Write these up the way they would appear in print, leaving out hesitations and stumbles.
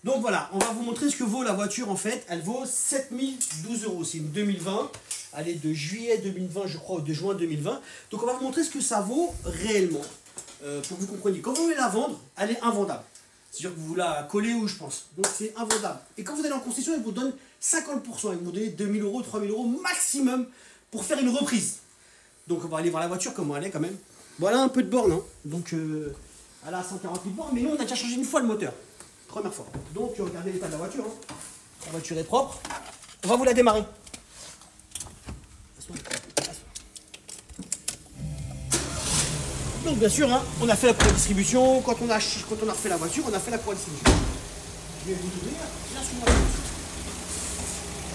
Donc voilà, on va vous montrer ce que vaut la voiture en fait. Elle vaut 7012 €. C'est une 2020. Elle est de juillet 2020, je crois, ou de juin 2020. Donc on va vous montrer ce que ça vaut réellement. Pour que vous compreniez. Quand vous voulez la vendre, elle est invendable. C'est-à-dire que vous la collez où je pense. Donc c'est invendable. Et quand vous allez en concession, ils vous donnent 50%. Ils vous donnent 2000 €, 3000 € maximum pour faire une reprise. Donc on va aller voir la voiture, comment elle est quand même. Voilà un peu de borne. Hein. Donc elle a 140 000 bornes, mais nous on a déjà changé une fois le moteur. Première fois. Donc regardez l'état de la voiture. Hein. La voiture est propre. On va vous la démarrer. Donc bien sûr, hein, on a fait la courroie de distribution. Quand on a refait la voiture, on a fait la courroie de distribution. Je vais vous ouvrir. Bien sûr,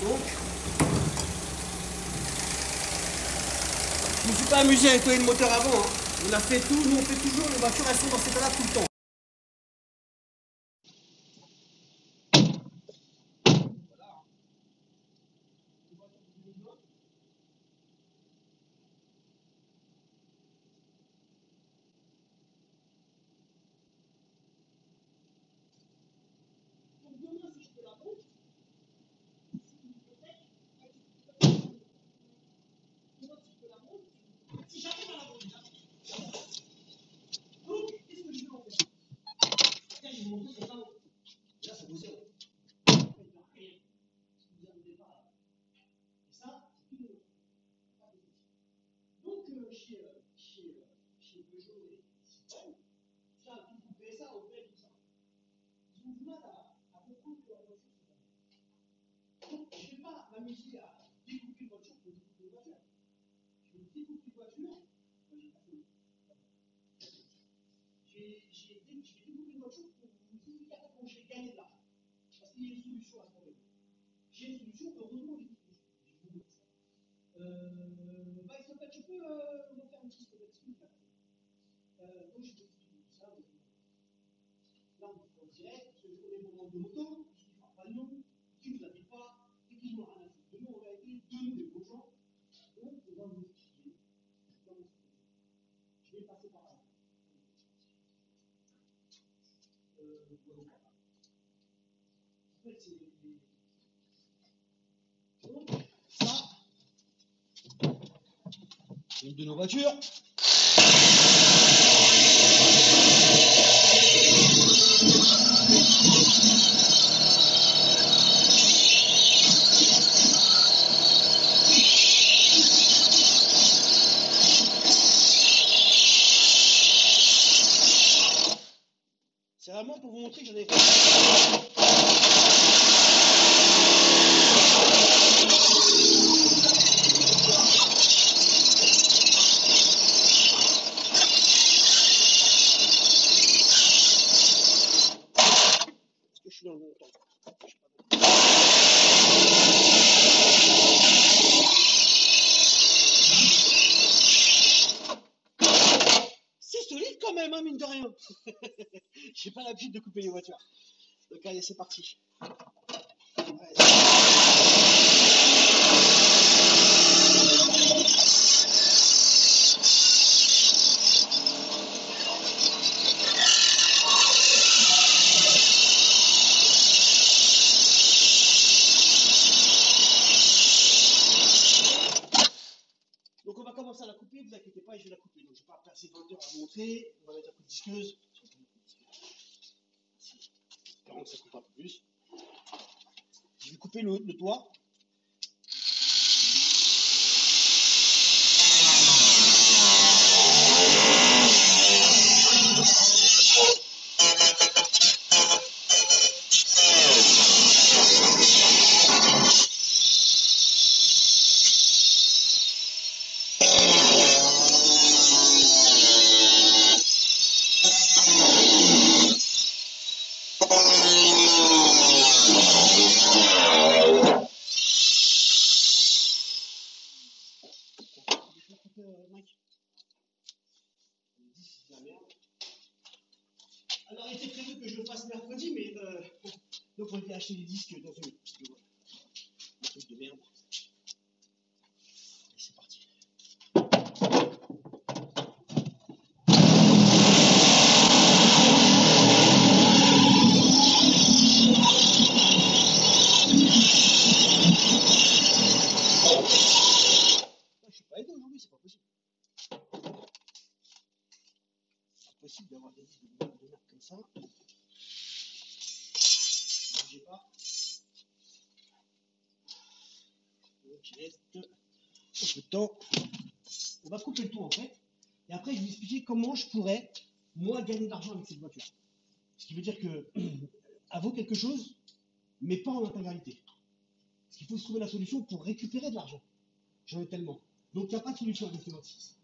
donc, je ne me suis pas amusé à nettoyer le moteur avant. Hein. On a fait tout. Nous on fait toujours. Les voitures elles sont dans cet état-là tout le temps. Une de nos voitures. C'est vraiment pour vous montrer que j'en ai fait. C'est solide quand même, hein, mine de rien. J'ai pas l'habitude de couper les voitures. Donc allez, c'est parti. Donc on va commencer à la couper, ne vous inquiétez pas, je vais la couper. Donc je vais pas passer 20 heures à vous montrer. On va mettre un coup de disqueuse. Espérons que ça coupe un peu plus. Je vais couper le toit. Alors, il était prévu que je le fasse mercredi, mais donc on était acheter des disques dans une truc de merde. Et c'est parti. qui reste un peu de temps. On va couper le tout en fait. Et après, je vais vous expliquer comment je pourrais, moi, gagner de l'argent avec cette voiture. Ce qui veut dire que elle vaut quelque chose, mais pas en intégralité. Parce qu'il faut se trouver la solution pour récupérer de l'argent. J'en ai tellement. Donc, il n'y a pas de solution avec le 26.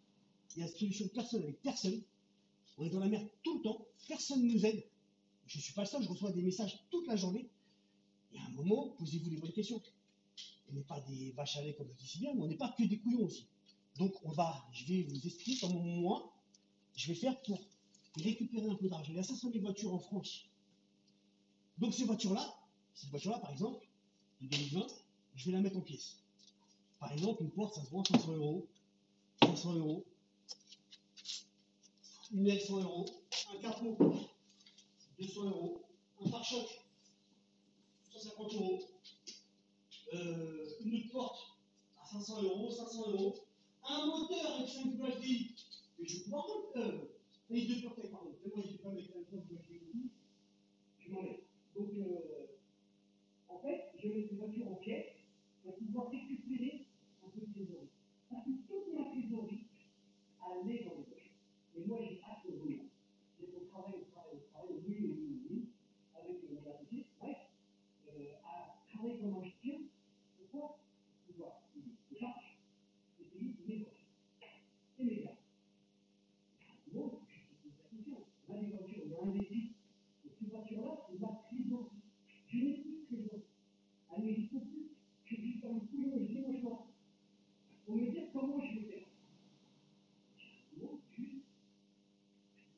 Il y a de solution personne avec personne. On est dans la merde tout le temps. Personne ne nous aide. Je ne suis pas le seul, je reçois des messages toute la journée. Et à un moment, posez-vous les bonnes questions. On n'est pas des vaches à lait comme je dis si bien, mais on n'est pas que des couillons aussi. Donc, je vais vous expliquer comment moi, je vais faire pour récupérer un peu d'argent. Il y a 500 000 voitures en France. Donc, cette voiture-là, par exemple, de 2020, je vais la mettre en pièces. Par exemple, une porte, ça se vend 500 euros, 500 euros, une aile 100 euros, un capot 200 euros, un pare-choc 150 euros, une autre porte à 500 euros, 500 euros, un moteur avec 5 HDI, et je vais pouvoir prendre les deux portes, pardon, moi j'ai pas avec un moteur HDI, je m'en mets. Donc, en fait, je mets ces voitures en pièces pour pouvoir récupérer un peu de trésorerie. Parce que toute ma trésorerie, elle est dans les poches. Et moi, j'ai hâte de rouler. Donc, on travaille, oui, avec mon associé, bref, à travailler comme un chien. Pourquoi? Pour pouvoir les charges, les pays, les poches. Et les gars. Bon, je suis une question. Là, les voitures, on a investi. Et ces voitures-là, c'est ma trésorerie. Je n'ai plus de trésorerie. Elle n'existe plus. Je suis comme un couillon, je dis moi je m'en. On me dit comment je vais faire. Non, juste,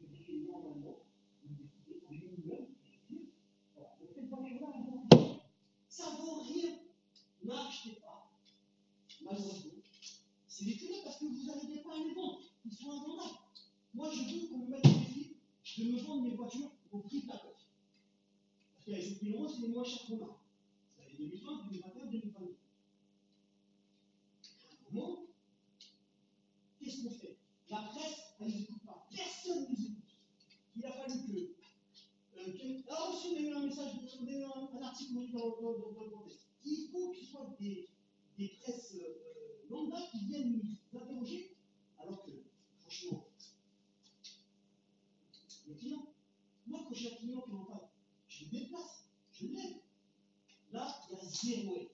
je me dis normalement, vous décidez, en minimum, je dis, voilà, donc cette voiture-là, elle vaut rien. Ça vaut rien. N'achetez pas, malheureusement. C'est des culottes parce que vous n'arrivez pas à les vendre. Ils sont invendables. Moi, je veux qu'on me mette au défi de me vendre mes voitures au prix de la cote. Parce que les 7 000 euros, c'est les moins chers qu'on a. C'est les 2020, 2021, 2022. Comment? Qu'est-ce qu'on fait? La presse, elle ne nous écoute pas. Personne ne nous écoute. Il a fallu que. Alors aussi, on a eu un message, on a eu un article dans le contexte. Il faut qu'il soit des presses lambda qui viennent nous interroger, alors que, franchement, le client, moi, quand j'ai un client qui n'en parle, je le déplace, je l'aide. Là, il y a zéro aide.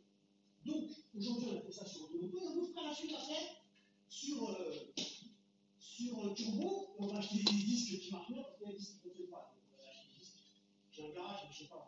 Donc, aujourd'hui, on a fait ça sur Automoto, et on vous fera la suite après sur Turbo, on va acheter des disques qui marchent bien, parce qu'il y a des disques qui ne fonctionnent pas. Donc, on va acheter des disques. J'ai un garage, mais je ne sais pas,